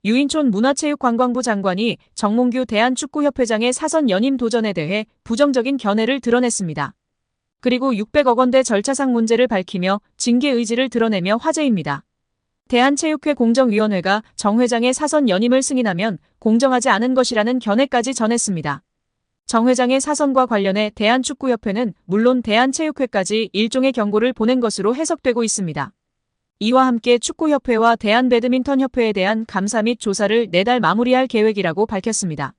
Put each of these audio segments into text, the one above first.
유인촌 문화체육관광부 장관이 정몽규 대한축구협회장의 사선 연임 도전에 대해 부정적인 견해를 드러냈습니다. 그리고 600억 원대 절차상 문제를 밝히며 징계 의지를 드러내며 화제입니다. 대한체육회 공정위원회가 정 회장의 사선 연임을 승인하면 공정하지 않은 것이라는 견해까지 전했습니다. 정 회장의 사선과 관련해 대한축구협회는 물론 대한체육회까지 일종의 경고를 보낸 것으로 해석되고 있습니다. 이와 함께 축구협회와 대한배드민턴협회에 대한 감사 및 조사를 내달 마무리할 계획이라고 밝혔습니다.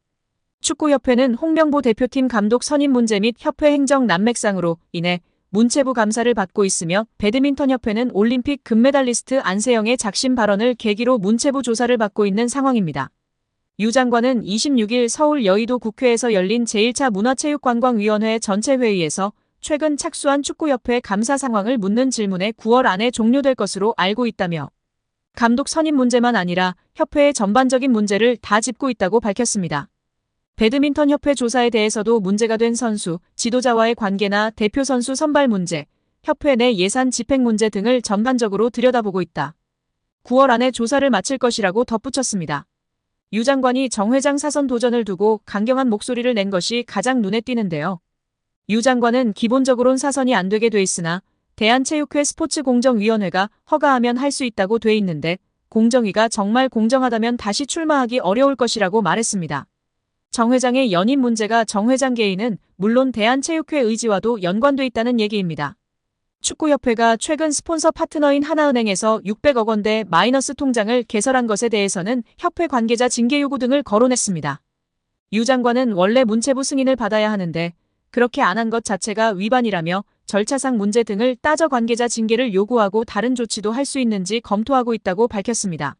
축구협회는 홍명보 대표팀 감독 선임 문제 및 협회 행정 난맥상으로 인해 문체부 감사를 받고 있으며 배드민턴협회는 올림픽 금메달리스트 안세영의 작심 발언을 계기로 문체부 조사를 받고 있는 상황입니다. 유 장관은 26일 서울 여의도 국회에서 열린 제1차 문화체육관광위원회 전체 회의에서 최근 착수한 축구협회 감사 상황을 묻는 질문에 9월 안에 종료될 것으로 알고 있다며 감독 선임 문제만 아니라 협회의 전반적인 문제를 다 짚고 있다고 밝혔습니다. 배드민턴협회 조사에 대해서도 문제가 된 선수, 지도자와의 관계나 대표 선수 선발 문제, 협회 내 예산 집행 문제 등을 전반적으로 들여다보고 있다. 9월 안에 조사를 마칠 것이라고 덧붙였습니다. 유 장관이 정 회장 사선 도전을 두고 강경한 목소리를 낸 것이 가장 눈에 띄는데요. 유 장관은 기본적으론 사선이 안 되게 돼 있으나 대한체육회 스포츠공정위원회가 허가하면 할 수 있다고 돼 있는데 공정위가 정말 공정하다면 다시 출마하기 어려울 것이라고 말했습니다. 정 회장의 연임 문제가 정 회장 개인은 물론 대한체육회 의지와도 연관돼 있다는 얘기입니다. 축구협회가 최근 스폰서 파트너인 하나은행에서 600억 원대 마이너스 통장을 개설한 것에 대해서는 협회 관계자 징계 요구 등을 거론했습니다. 유 장관은 원래 문체부 승인을 받아야 하는데 그렇게 안 한 것 자체가 위반이라며 절차상 문제 등을 따져 관계자 징계를 요구하고 다른 조치도 할 수 있는지 검토하고 있다고 밝혔습니다.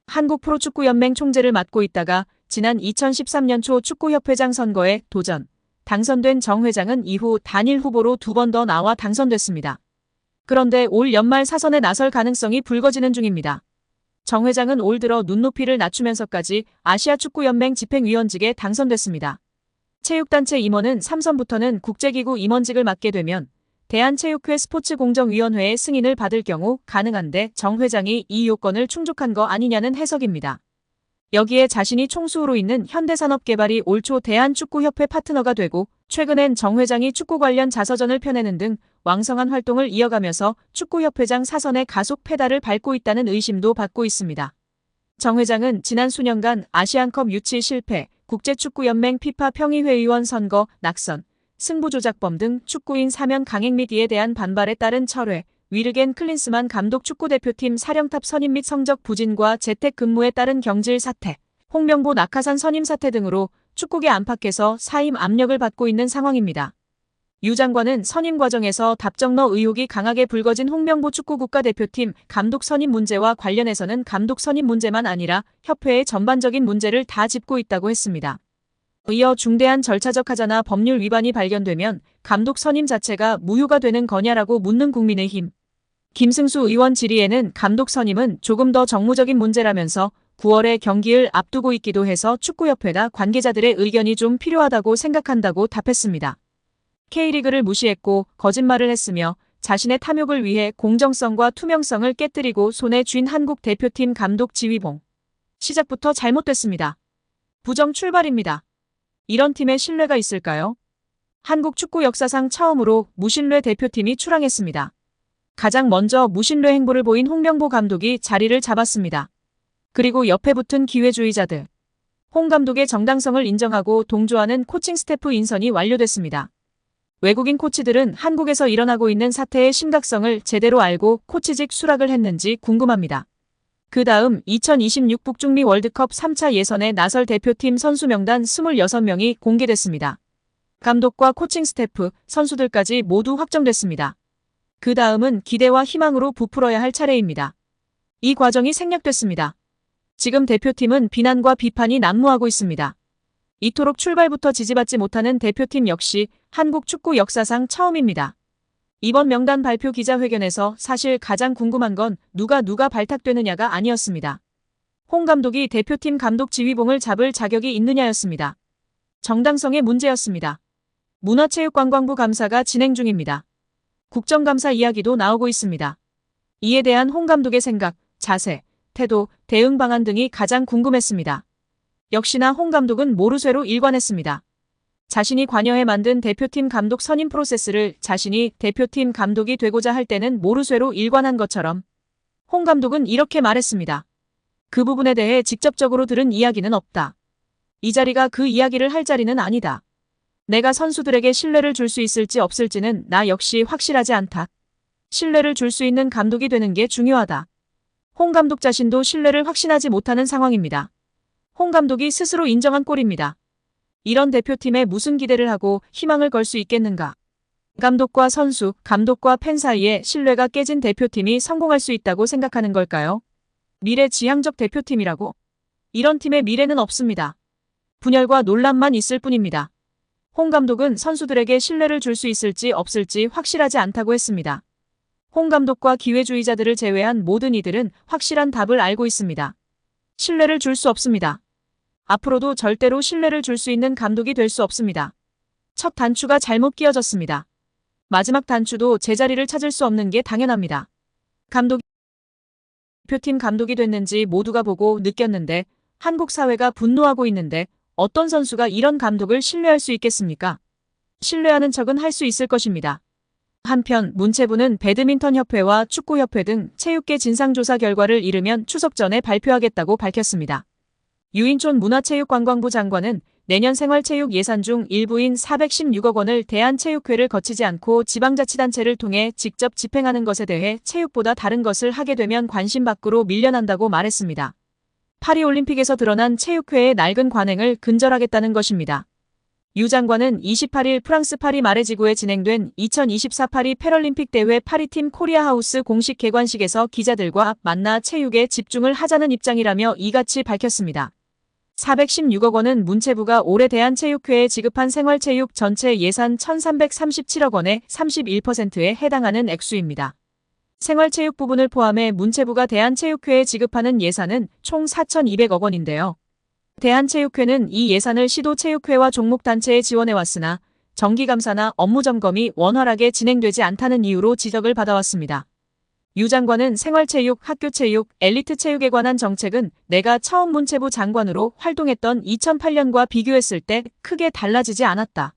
한국프로축구연맹 총재를 맡고 있다가 지난 2013년 초 축구협회장 선거에 도전, 당선된 정 회장은 이후 단일 후보로 2번 더 나와 당선됐습니다. 그런데 올 연말 사선에 나설 가능성이 불거지는 중입니다. 정 회장은 올 들어 눈높이를 낮추면서까지 아시아축구연맹 집행위원직에 당선됐습니다. 체육단체 임원은 3선부터는 국제기구 임원직을 맡게 되면 대한체육회 스포츠공정위원회의 승인을 받을 경우 가능한데 정 회장이 이 요건을 충족한 거 아니냐는 해석입니다. 여기에 자신이 총수로 있는 현대산업개발이 올 초 대한축구협회 파트너가 되고 최근엔 정 회장이 축구 관련 자서전을 펴내는 등 왕성한 활동을 이어가면서 축구협회장 사선의 가속 페달을 밟고 있다는 의심도 받고 있습니다. 정 회장은 지난 수년간 아시안컵 유치 실패, 국제축구연맹 피파 평의회의원 선거, 낙선, 승부조작범 등 축구인 사면 강행 및 이에 대한 반발에 따른 철회, 위르겐 클린스만 감독 축구대표팀 사령탑 선임 및 성적 부진과 재택근무에 따른 경질 사태, 홍명보 낙하산 선임 사태 등으로 축구계 안팎에서 사임 압력을 받고 있는 상황입니다. 유 장관은 선임 과정에서 답정너 의혹이 강하게 불거진 홍명보 축구국가대표팀 감독 선임 문제와 관련해서는 감독 선임 문제만 아니라 협회의 전반적인 문제를 다 짚고 있다고 했습니다. 이어 중대한 절차적 하자나 법률 위반이 발견되면 감독 선임 자체가 무효가 되는 거냐라고 묻는 국민의힘. 김승수 의원 질의에는 감독 선임은 조금 더 정무적인 문제라면서 9월에 경기를 앞두고 있기도 해서 축구협회나 관계자들의 의견이 좀 필요하다고 생각한다고 답했습니다. K리그를 무시했고 거짓말을 했으며 자신의 탐욕을 위해 공정성과 투명성을 깨뜨리고 손에 쥔 한국 대표팀 감독 지휘봉. 시작부터 잘못됐습니다. 부정 출발입니다. 이런 팀에 신뢰가 있을까요? 한국 축구 역사상 처음으로 무신뢰 대표팀이 출항했습니다. 가장 먼저 무신뢰 행보를 보인 홍명보 감독이 자리를 잡았습니다. 그리고 옆에 붙은 기회주의자들. 홍 감독의 정당성을 인정하고 동조하는 코칭 스태프 인선이 완료됐습니다. 외국인 코치들은 한국에서 일어나고 있는 사태의 심각성을 제대로 알고 코치직 수락을 했는지 궁금합니다. 그 다음 2026 북중미 월드컵 3차 예선에 나설 대표팀 선수 명단 26명이 공개됐습니다. 감독과 코칭 스태프, 선수들까지 모두 확정됐습니다. 그 다음은 기대와 희망으로 부풀어야 할 차례입니다. 이 과정이 생략됐습니다. 지금 대표팀은 비난과 비판이 난무하고 있습니다. 이토록 출발부터 지지받지 못하는 대표팀 역시 한국 축구 역사상 처음입니다. 이번 명단 발표 기자회견에서 사실 가장 궁금한 건 누가 발탁되느냐가 아니었습니다. 홍 감독이 대표팀 감독 지휘봉을 잡을 자격이 있느냐였습니다. 정당성의 문제였습니다. 문화체육관광부 감사가 진행 중입니다. 국정감사 이야기도 나오고 있습니다. 이에 대한 홍 감독의 생각, 자세, 태도, 대응 방안 등이 가장 궁금했습니다. 역시나 홍 감독은 모르쇠로 일관했습니다. 자신이 관여해 만든 대표팀 감독 선임 프로세스를 자신이 대표팀 감독이 되고자 할 때는 모르쇠로 일관한 것처럼 홍 감독은 이렇게 말했습니다. 그 부분에 대해 직접적으로 들은 이야기는 없다. 이 자리가 그 이야기를 할 자리는 아니다. 내가 선수들에게 신뢰를 줄 수 있을지 없을지는 나 역시 확실하지 않다. 신뢰를 줄 수 있는 감독이 되는 게 중요하다. 홍 감독 자신도 신뢰를 확신하지 못하는 상황입니다. 홍 감독이 스스로 인정한 꼴입니다. 이런 대표팀에 무슨 기대를 하고 희망을 걸 수 있겠는가. 감독과 선수, 감독과 팬 사이에 신뢰가 깨진 대표팀이 성공할 수 있다고 생각하는 걸까요? 미래지향적 대표팀이라고? 이런 팀의 미래는 없습니다. 분열과 논란만 있을 뿐입니다. 홍 감독은 선수들에게 신뢰를 줄 수 있을지 없을지 확실하지 않다고 했습니다. 홍 감독과 기회주의자들을 제외한 모든 이들은 확실한 답을 알고 있습니다. 신뢰를 줄 수 없습니다. 앞으로도 절대로 신뢰를 줄 수 있는 감독이 될 수 없습니다. 첫 단추가 잘못 끼워졌습니다. 마지막 단추도 제자리를 찾을 수 없는 게 당연합니다. 대표팀 감독이 됐는지 모두가 보고 느꼈는데 한국 사회가 분노하고 있는데 어떤 선수가 이런 감독을 신뢰할 수 있겠습니까? 신뢰하는 척은 할 수 있을 것입니다. 한편 문체부는 배드민턴협회와 축구협회 등 체육계 진상조사 결과를 이르면 추석 전에 발표하겠다고 밝혔습니다. 유인촌 문화체육관광부 장관은 내년 생활체육 예산 중 일부인 416억 원을 대한체육회를 거치지 않고 지방자치단체를 통해 직접 집행하는 것에 대해 체육보다 다른 것을 하게 되면 관심 밖으로 밀려난다고 말했습니다. 파리올림픽에서 드러난 체육회의 낡은 관행을 근절하겠다는 것입니다. 유 장관은 28일 프랑스 파리 마레지구에 진행된 2024 파리 패럴림픽 대회 파리팀 코리아하우스 공식 개관식에서 기자들과 만나 체육에 집중을 하자는 입장이라며 이같이 밝혔습니다. 416억 원은 문체부가 올해 대한체육회에 지급한 생활체육 전체 예산 1337억 원의 31%에 해당하는 액수입니다. 생활체육 부분을 포함해 문체부가 대한체육회에 지급하는 예산은 총 4,200억 원인데요. 대한체육회는 이 예산을 시도체육회와 종목단체에 지원해왔으나 정기감사나 업무점검이 원활하게 진행되지 않다는 이유로 지적을 받아왔습니다. 유 장관은 생활체육, 학교체육, 엘리트체육에 관한 정책은 내가 처음 문체부 장관으로 활동했던 2008년과 비교했을 때 크게 달라지지 않았다.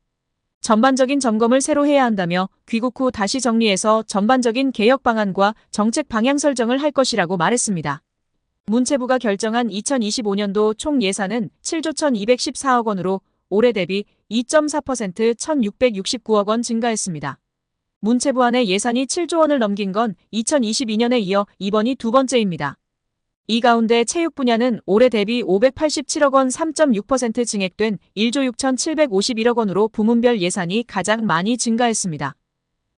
전반적인 점검을 새로 해야 한다며 귀국 후 다시 정리해서 전반적인 개혁 방안과 정책 방향 설정을 할 것이라고 말했습니다. 문체부가 결정한 2025년도 총 예산은 7조 1,214억 원으로 올해 대비 2.4% 1,669억 원 증가했습니다. 문체부 안의 예산이 7조 원을 넘긴 건 2022년에 이어 이번이 두 번째입니다. 이 가운데 체육 분야는 올해 대비 587억 원 3.6% 증액된 1조 6,751억 원으로 부문별 예산이 가장 많이 증가했습니다.